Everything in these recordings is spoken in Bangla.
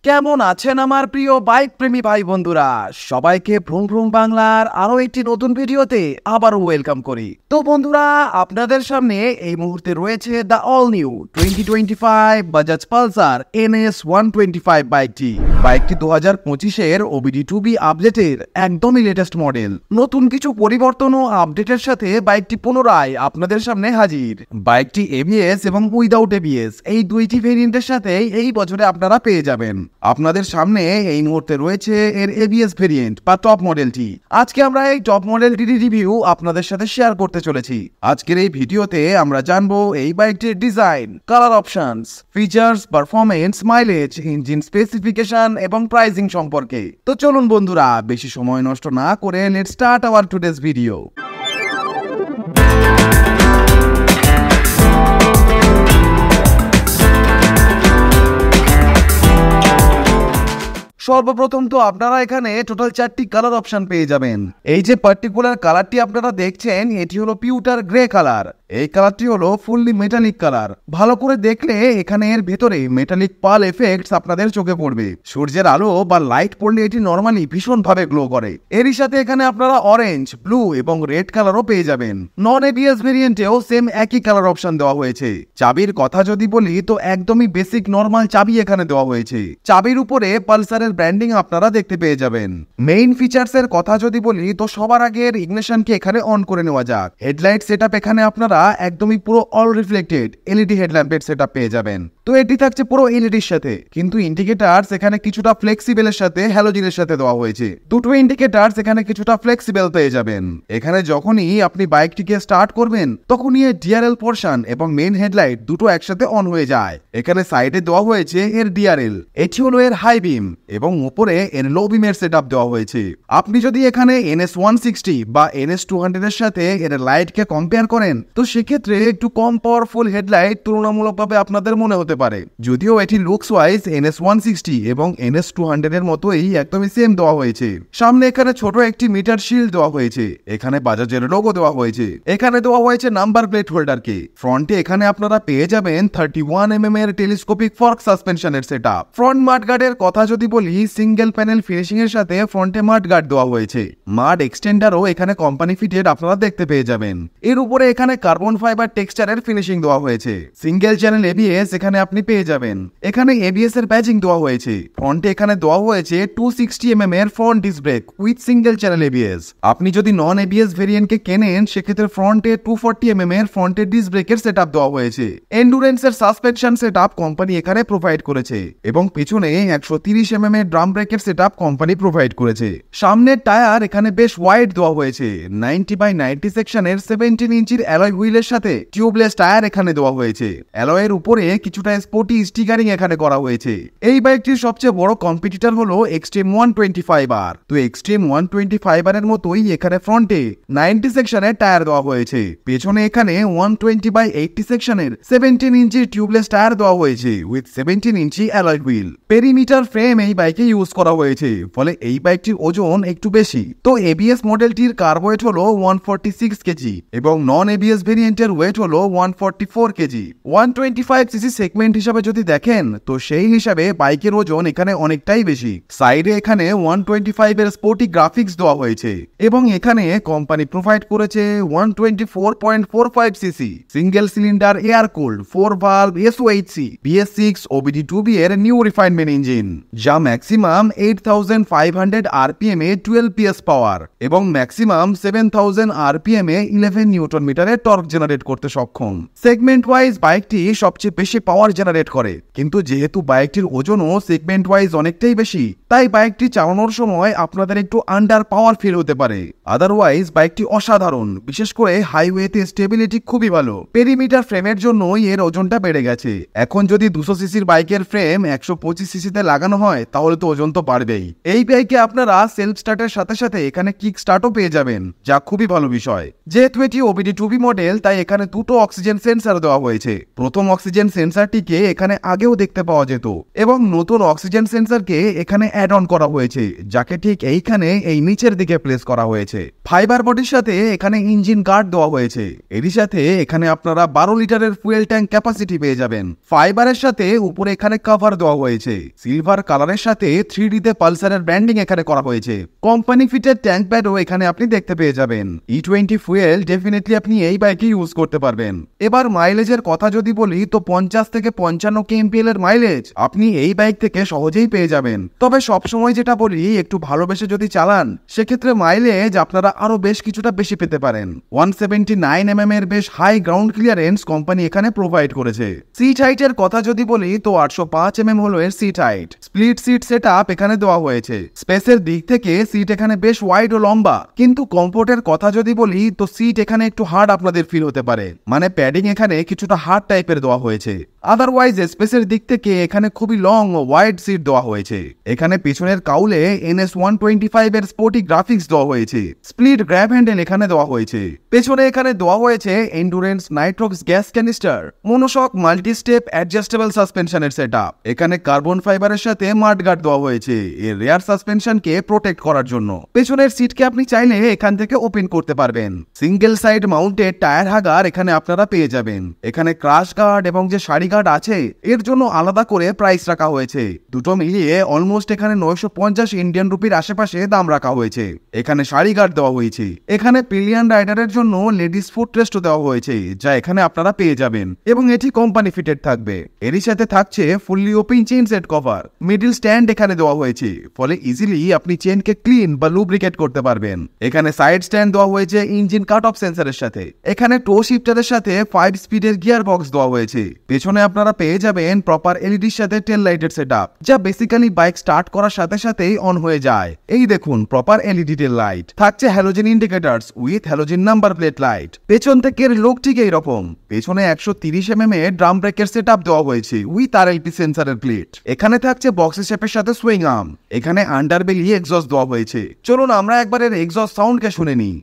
কেমন আছেন আমার প্রিয় বাইক প্রেমী ভাই বন্ধুরা? সবাইকে ভ্রুম ভ্রুম বাংলার আরো একটি নতুন ভিডিওতে আবারও ওয়েলকাম করি। তো বন্ধুরা, আপনাদের সামনে এই মুহূর্তে রয়েছে the all new 2025 Bajaj Pulsar NS 125 বাইকটি 2025-এর OBD2B আপডেটের একদমই লেটেস্ট মডেল। নতুন কিছু পরিবর্তন ও আপডেটের সাথে বাইকটি পুনরায় আপনাদের সামনে হাজির। বাইকটি ABS এবং উইদাউট ABS এই দুইটি ভেরিয়েন্টের সাথে এই বছরে আপনারা পেয়ে যাবেন। আপনাদের সামনে এই মুহূর্তে রয়েছে এর ABS ভেরিয়েন্ট বা টপ মডেলটি। আজকে আমরা এই টপ মডেলটির রিভিউ আপনাদের সাথে শেয়ার করতে চলেছি। আজকের এই ভিডিওতে আমরা জানবো এই বাইকটির design, colour options, features, performance, mileage, engine specification এবং প্রাইসিং সম্পর্কে। তো চলুন বন্ধুরা, বেশি সময় নষ্ট না করে let's start our today's video. সর্বপ্রথম তো আপনারা এখানে টোটাল 4টি কালার অপশন পেয়ে যাবেন। এই যে পার্টিকুলার কালারটি আপনারা দেখছেন, এটি হলো পিউটার গ্রে কালার। এই কালারটি হলো ফুললি মেটালিক কালার। ভালো করে দেখলে এখানে এর ভেতরে মেটালিক পাল এফেক্টস আপনাদের চোখে পড়বে। সূর্যের আলো বা লাইট পড়লে এটি নরমালি ভীষণভাবে গ্লো করে। এরই সাথে এখানে আপনারা অরেঞ্জ, ব্লু এবং রেড কালারও পেয়ে যাবেন। নন ABS ভেরিয়েন্টেও সেম একই কালার অপশন দেওয়া হয়েছে। চাবির কথা যদি বলি তো একদমই বেসিক নরমাল চাবি এখানে দেওয়া হয়েছে। চাবির উপরে পালসারের ব্র্যান্ডিং আপনারা দেখতে পেয়ে যাবেন। মেইন ফিচার্স এর কথা যদি বলি তো সবার আগে ইগনিশনকে এখানে অন করে নেওয়া যাক। হেডলাইট সেটআপ এখানে আপনারা একদমই পুরো অল রিফ্লেক্টেড LED হেডল্যাম্পের সেটআপ পেয়ে যাবেন। তো এটি থাকছে পুরো LEDর সাথে, কিন্তু ইন্ডিকেটরস এখানে কিছুটা ফ্লেক্সিবলের সাথে হ্যালোজেনের সাথে দেওয়া হয়েছে। দুটো ইন্ডিকেটরস এখানে কিছুটা ফ্লেক্সিবল পেয়ে যাবেন। এখানে যখনই আপনি বাইকটিকে স্টার্ট করবেন তখনই এর DRL পোর্শন এবং মেইন হেডলাইট দুটো একসাথে অন হয়ে যায়। এখানে সাইডে দেওয়া হয়েছে এর DRL, এটি হলো এর হাই বিম এবং উপরে এর লো বিমের সেটআপ দেওয়া হয়েছে। আপনি যদি এখানে NS 160 বা NS 200 এর সাথে এর লাইটকে কম্পেয়ার করেন তো সেক্ষেত্রে একটু কম পাওয়ারফুল হেডলাইট তুলনামূলকভাবে আপনাদের মনে হতে পারে। যদিও এটি লুকস ওয়াইজ NS 160 এবং NS 200 এর মতোই একদমই সেম দেওয়া হয়েছে। সামনে এখানে ছোট একটি মিটার শিল্ড দেওয়া হয়েছে। এখানে বাজাজের লোগো দেওয়া হয়েছে। এখানে দেওয়া হয়েছে নাম্বার প্লেট হোল্ডারকে। ফ্রন্টে এখানে আপনারা পেয়ে যাবেন 31 mm এর টেলিস্কোপিক ফর্ক সাসপেনশনের সেটআপ। ফ্রন্ট মাডগার্ডের কথা যদি বলি, সিঙ্গেল প্যানেল ফিনিশিং এর সাথে ফ্রন্টে মাড গার্ড দেওয়া হয়েছে। মাড এক্সটেন্ডারও এখানে কোম্পানি ফিটেড আপনারা দেখতে পেয়ে যাবেন। এর উপরে এখানে কার্বন ফাইবার টেক্সচারের ফিনিশিং দেওয়া হয়েছে। সিঙ্গেল চ্যানেল ABS এখানে আপনি পেয়ে যাবেন। এখানে ABS এর ব্যাজিং দেওয়া হয়েছে। ফ্রন্টে এখানে দেওয়া হয়েছে 260 mm এর front disc brake with single channel ABS। আপনি যদি নন ABS ভেরিয়েন্টকে কেনেন সেক্ষেত্রে ফ্রন্টে 240 mm এর ফ্রন্টের ডিস্ক ব্রেকের সেটআপ দেওয়া হয়েছে। এন্ডুরেন্সের সাসপেনশন সেটআপ কোম্পানি এখানে প্রোভাইড করেছে এবং পিছনে 130 mm এর ড্রাম ব্রেকের সেটআপ কোম্পানি প্রোভাইড করেছে। সামনের টায়ার এখানে বেশ ওয়াইড দেওয়া হয়েছে। 90/90 সেকশনের 17 ইঞ্চির অ্যালয় হুইলের সাথে টিউবলেস টায়ার এখানে দেওয়া হয়েছে। অ্যালয়ের উপরে কিছুটা স্পোর্টি স্টিকারিং এখানে করা হয়েছে। এই বাইকটির সবচেয়ে বড় কম্পিটিটর হলো এক্সট্রিম 125R। তো এক্সট্রিম 125R এর মতোই এখানে ফ্রন্টে 90 সেকশনের টায়ার দেওয়া হয়েছে। পেছনে এখানে 120/80 সেকশনের 17 ইঞ্চির টিউবলেস টায়ার দেওয়া হয়েছে with 17 inch alloy wheel. Perimeter frame এই বাইকে ইউজ করা হয়েছে, ফলে এই বাইকটির ওজন একটু বেশি। তো ABS মডেলটির কার ওয়েট হলো 146 কেজি এবং নন ABS ভেরিয়েন্টের ওয়েট হলো 144 কেজি। 125cc সেগমেন্ট হিসাবে যদি দেখেন তো সেই হিসাবে বাইকের ওজন এখানে অনেকটাই বেশি। সাইডে এখানে 125 এর স্পোর্টি গ্রাফিক্স দেওয়া হয়েছে এবং এখানে কোম্পানি প্রোভাইড করেছে 124.45cc single cylinder air cooled 4 valve SOHC BS6 OBD2B এর নিউ রিফাইনমেন্ট ইঞ্জিন, যা ম্যাক্সিমাম 8500 RPM এ 12 PS পাওয়ার এবং ম্যাক্সিমাম 7000 RPM এ 11 নিউটন মিটারের টর্ক জেনারেট করতে সক্ষম। সেগমেন্ট ওয়াইজ বাইকটি সবচেয়ে বেশি পাওয়ার জেনারেট করে, কিন্তু যেহেতু বাইকটির ওজনও সেগমেন্ট ওয়াইজ অনেকটাই বেশি তাই বাইকটি চালানোর সময় আপনাদের একটু আন্ডার পাওয়ার ফিল হতে পারে। আদারওয়াইজ বাইকটি অসাধারণ, বিশেষ করে হাইওয়েতে স্টেবিলিটি খুবই ভালো। পেরিমিটার ফ্রেমের জন্যই এর ওজনটা বেড়ে গেছে। এখন যদি 200cc বাইকের ফ্রেম 125cc তে লাগানো হয় তাহলে তো ওজন তো বাড়বেই। এই বাইকে আপনারা সেলফ স্টার্টের সাথে সাথে এখানে কিক স্টার্টও পেয়ে যাবেন, যা খুবই ভালো বিষয়। যেহেতু এটি OBD2B মডেল ফুয়েল, তাই এখানে দুটো অক্সিজেন সেন্সার দেওয়া হয়েছে। প্রথম অক্সিজেন সেন্সারটিকে এখানে আগেও দেখতে পাওয়া যেত এবং নতুন অক্সিজেন সেন্সারকে এখানে অ্যাড অন করা হয়েছে, যাকে ঠিক এইখানে এই নিচের দিকে প্লেস করা হয়েছে। ফাইবার বডির সাথে এখানে ইঞ্জিন গার্ড দেওয়া হয়েছে। এরই সাথে এখানে আপনারা 12 লিটারের ফুয়েল ট্যাঙ্ক ক্যাপাসিটি পেয়ে যাবেন। ফাইবারের সাথে উপরে এখানে কভার দেওয়া হয়েছে। সিলভার কালারের সাথে 3D তে পালসারের ব্র্যান্ডিং এখানে করা হয়েছে। কোম্পানি ফিটেড ট্যাঙ্ক প্যাডও এখানে আপনি দেখতে পেয়ে যাবেন। E20 ফুয়েল ডেফিনেটলি আপনি এই বাইকে ইউজ করতে পারবেন। এবার মাইলেজের কথা যদি বলি তো 50 থেকে 55 kmpl এর মাইলেজ আপনি এই বাইক থেকে সহজেই পেয়ে যাবেন। তবে সবসময় যেটা বলি, একটু ভালোবেসে যদি চালান সেক্ষেত্রে মাইলেজ আপনারা আরো বেশ কিছুটা বেশি পেতে পারেন। 179 mm এর বেশ হাই গ্রাউন্ড ক্লিয়ারেন্স কোম্পানি এখানে প্রোভাইড করেছে। সিট হাইটের কথা যদি বলি তো 805 mm হলো এর seat height. Split seat setup এখানে দেওয়া হয়েছে। স্পেসের দিক থেকে সিট এখানে বেশ ওয়াইড ও লম্বা, কিন্তু কমফোর্টের কথা যদি বলি তো সিট এখানে একটু হার্ড আপনাদের ফিল হতে পারে, মানে প্যাডিং এখানে কিছুটা হার্ড টাইপের দেওয়া হয়েছে। আদারওয়াইজ স্পেসের দিক থেকে এখানে খুবই লং ও ওয়াইড সিট দেওয়া হয়েছে। এখানে পিছনের কাউলে NS 125 এর স্পোর্টি গ্রাফিক্স দেওয়া হয়েছে। স্প্লিট গ্র্যাব হ্যান্ডেল এখানে দেওয়া হয়েছে। পেছনে এখানে দেওয়া হয়েছে endurance nitrox gas canister, monoshock multi step adjustable সাসপেনশনের সেটআপ। এখানে কার্বন ফাইবারের সাথে মাডগার্ড দেওয়া হয়েছে এর রেয়ার সাসপেনশনকে প্রোটেক্ট করার জন্য। পেছনের সিটকে আপনি চাইলে এখান থেকে ওপেন করতে পারবেন। সিঙ্গেল সাইড মাউন্টেড টায়ার হাগার এখানে আপনারা পেয়ে যাবেন। এখানে ক্রাশ গার্ড এবং যে সারি গার্ড আছে এর জন্য আলাদা করে প্রাইস রাখা হয়েছে। দুটো মিলিয়ে অলমোস্ট এখানে 950 ইন্ডিয়ান রুপির আশেপাশে দাম রাখা হয়েছে। এখানে সারি গার্ড দেওয়া হয়েছে। এখানে পিলিয়ন রাইডারের জন্য লেডিস ফুট রেস্টও দেওয়া হয়েছে, যা এখানে আপনারা পেয়ে যাবেন এবং এটি কোম্পানি ফিটেড থাকবে। এরই সাথে থাকছে fully open chain set cover. Middle stand এখানে দেওয়া হয়েছে, ফলে ইজিলি আপনি চেইনকে ক্লিন বা লুব্রিকেট করতে পারবেন। এখানে সাইড স্ট্যান্ড দেওয়া হয়েছে ইঞ্জিন কাট অফ সেন্সরের সাথে। এখানে টো শিফটারের সাথে 5 স্পিডের গিয়ার বক্স দেওয়া হয়েছে। পেছনে আপনারা পেয়ে যাবেন প্রপার এলইডির সাথে টেল লাইটের সেটআপ, যা বেসিক্যালি বাইক স্টার্ট করার সাথে সাথেই অন হয়ে যায়। এই দেখুন প্রপার এলইডি টেল লাইট। থাকছে halogen indicators with halogen number plate light. পেছন থেকে লুক ঠিক এইরকম। পেছনে 130 mm এর ড্রাম ব্রেকের সেটআপ দেওয়া হয়েছে উইথ RLP সেন্সরের প্লেট। এখানে থাকছে বক্সের শেপের সাথে সুইং আর্ম। এখানে আন্ডারবেলি এক্সস্ট দেওয়া হয়েছে। চলুন আমরা একবার এর এক্সস্ট সাউন্ডকে শুনে নিই।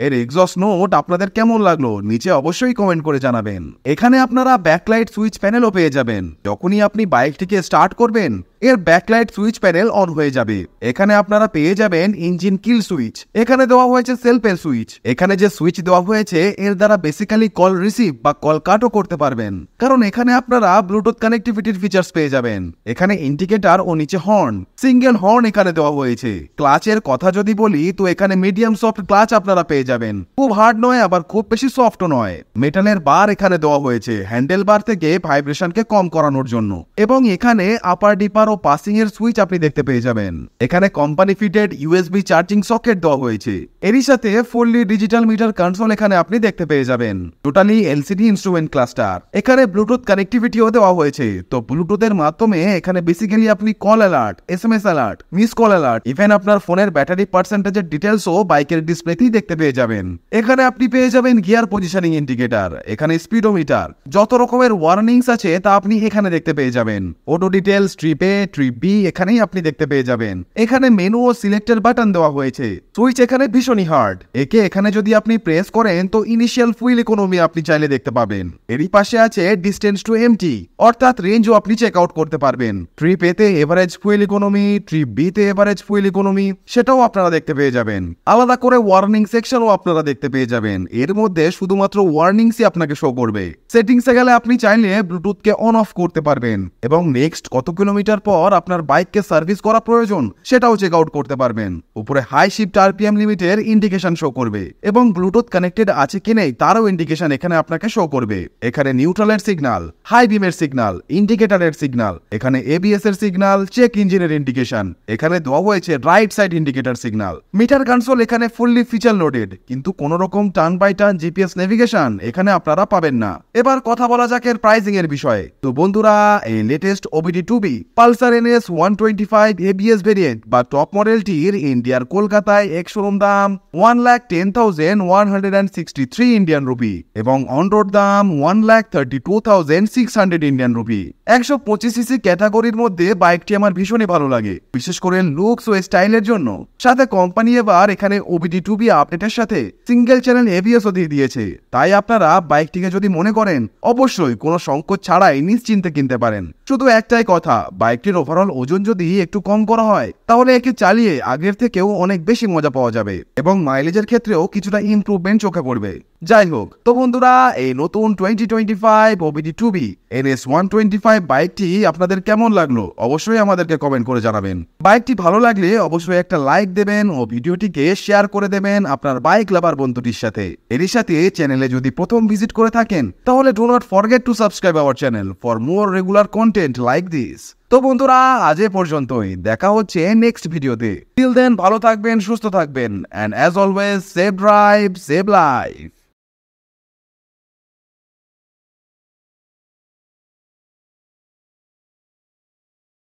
এর এক্সস্ট নোট আপনাদের কেমন লাগলো নিচে অবশ্যই কমেন্ট করে জানাবেন। এখানে আপনারা ব্যাকলাইট সুইচ প্যানেলও পেয়ে যাবেন। যখনই আপনি বাইকটিকে স্টার্ট করবেন এর ব্যাকলাইট সুইচ প্যানেল অন হয়ে যাবে। এখানে আপনারা পেয়ে যাবেন ইঞ্জিন কিল সুইচ। এখানে দেওয়া হয়েছে সেলফের সুইচ। এখানে যে সুইচ দেওয়া হয়েছে এর দ্বারা বেসিক্যালি কল রিসিভ বা কল কাটও করতে পারবেন, কারণ এখানে আপনারা ব্লুটুথ কানেক্টিভিটির ফিচার্স পেয়ে যাবেন। এখানে ইন্ডিকেটর ও নিচে হর্ন, সিঙ্গেল হর্ন এখানে দেওয়া হয়েছে। ক্লাচের কথা যদি বলি তো এখানে মিডিয়াম সফট ক্লাচ আপনারা পেয়ে যাবেন। খুব হার্ড নয় আবার খুব বেশি সফটও নয়। মেটালের বার এখানে দেওয়া হয়েছে হ্যান্ডেল বার থেকে ভাইব্রেশনকে কম করানোর জন্য, এবং এখানে আপার ডিপার ও পাসিং এর সুইচ আপনি দেখতে পেয়ে যাবেন। এখানে company fitted USB charging socket দেওয়া হয়েছে। এরই সাথে ফুললি ডিজিটাল মিটার কনসোল এখানে আপনি দেখতে পেয়ে যাবেন। Totally LCD instrument cluster. এখানে ব্লুটুথ কানেক্টিভিটিও দেওয়া হয়েছে। তো ব্লুটুথের মাধ্যমে এখানে বেসিক্যালি আপনি call alert, SMS alert, miss call alert, even আপনার ফোনের ব্যাটারি পার্সেন্টেজের ডিটেলসও বাইকের ডিসপ্লেতেই দেখতে পেয়ে যাবেন। এখানে আপনি পেয়ে যাবেন গিয়ার পজিশনিং ইন্ডিকেটর, এখানে স্পিডোমিটার, যত রকমের ওয়ার্নিংস আছে তা আপনি এখানে দেখতে পেয়ে যাবেন। Auto details, trip A, trip B এখানেই আপনি দেখতে পেয়ে যাবেন। এখানে মেনু ও সিলেক্টের বাটন দেওয়া হয়েছে। সুইচ এখানে ভীষণই হার্ড। এখানে যদি আপনি প্রেস করেন তো ইনিশিয়াল ফুয়েল ইকোনমি আপনি চাইলে দেখতে পাবেন। এরই পাশে আছে ডিস্টেন্স টু এমটি, অর্থাৎ রেঞ্জও আপনি চেক আউট করতে পারবেন। ট্রিপ A তে average fuel economy, trip B তে এভারেজ ফুয়েল ইকোনমি, সেটাও আপনারা দেখতে পেয়ে যাবেন। আলাদা করে ওয়ার্নিং সেকশনও আপনারা দেখতে পেয়ে যাবেন। এর মধ্যে শুধুমাত্র ওয়ার্নিংসই আপনাকে শো করবে। সেটিংসে গেলে আপনি চাইলে ব্লুটুথকে অন অফ করতে পারবেন এবং নেক্সট কত কিলোমিটার পর আপনার বাইককে সার্ভিস করা প্রয়োজন সেটাও চেক আউট করতে পারবেন। উপরে হাই শিফট RPM লিমিটের ইন্ডিকেশন শো করবে এবং ব্লুটুথ কানেক্টেড আছে কি নেই তারও ইন্ডিকেশন এখানে আপনাকে শো করবে। এখানে নিউট্রালের সিগন্যাল, হাই বিমের সিগন্যাল, ইন্ডিকেটরের সিগন্যাল, এখানে ABS এর সিগন্যাল, চেক ইঞ্জিনের ইন্ডিকেশন, এখানে দেওয়া হয়েছে right side indicator signal. Meter console এখানে ফুললি ফিচার লোডেড। কিন্তু কোনো রকম turn by turn GPS navigation এখানে আপনারা পাবেন না। এবার কথা বলা যাক এর প্রাইসিং এর বিষয়ে। তো বন্ধুরা, এই latest OBD 2B Pulsar NS 125 ABS variant বা টপ মডেলটির ইন্ডিয়ার কলকাতায় এক শোরুম দাম 1,10,163 ইন্ডিয়ান রুপি এবং অন রোড দাম 1,32,600 ইন্ডিয়ান রুপি। 125cc ক্যাটাগরির মধ্যে বাইকটি আমার ভীষণই ভালো লাগে, বিশেষ করে লুকস ও স্টাইলের জন্য। সাথে কোম্পানি এবার এখানে ওবিডি 2B আপডেটের সাথে সিঙ্গেল চ্যানেল ABS ও দিয়ে দিয়েছে। তাই আপনারা বাইকটিকে যদি মনে করেন, অবশ্যই কোনো সংকোচ ছাড়াই নিশ্চিন্তে কিনতে পারেন। শুধু একটাই কথা, বাইকটির ওভারঅল ওজন যদি একটু কম করা হয় তাহলে একে চালিয়ে আগের থেকেও অনেক বেশি মজা পাওয়া যাবে এবং মাইলেজের ক্ষেত্রেও কিছুটা ইমপ্রুভমেন্ট চোখে পড়বে। যাই হোক, তো বন্ধুরা, এই নতুন 2025 ওবিডি 2B NS 125 বাইকটি আপনাদের কেমন লাগলো অবশ্যই আমাদেরকে কমেন্ট করে জানাবেন। বাইকটি ভালো লাগলে অবশ্যই একটা লাইক দেবেন ও ভিডিওটিকে শেয়ার করে দেবেন আপনার বাইক লাভার বন্ধুটির সাথে। এরই সাথে চ্যানেলে যদি প্রথম ভিজিট করে থাকেন তাহলে do not forget to subscribe our channel for more regular content like this. তো বন্ধুরা, আজ এ পর্যন্তই, দেখা হচ্ছে নেক্সট ভিডিওতে। টিল দেন ভালো থাকবেন, সুস্থ থাকবেন, and as always safe drive save life.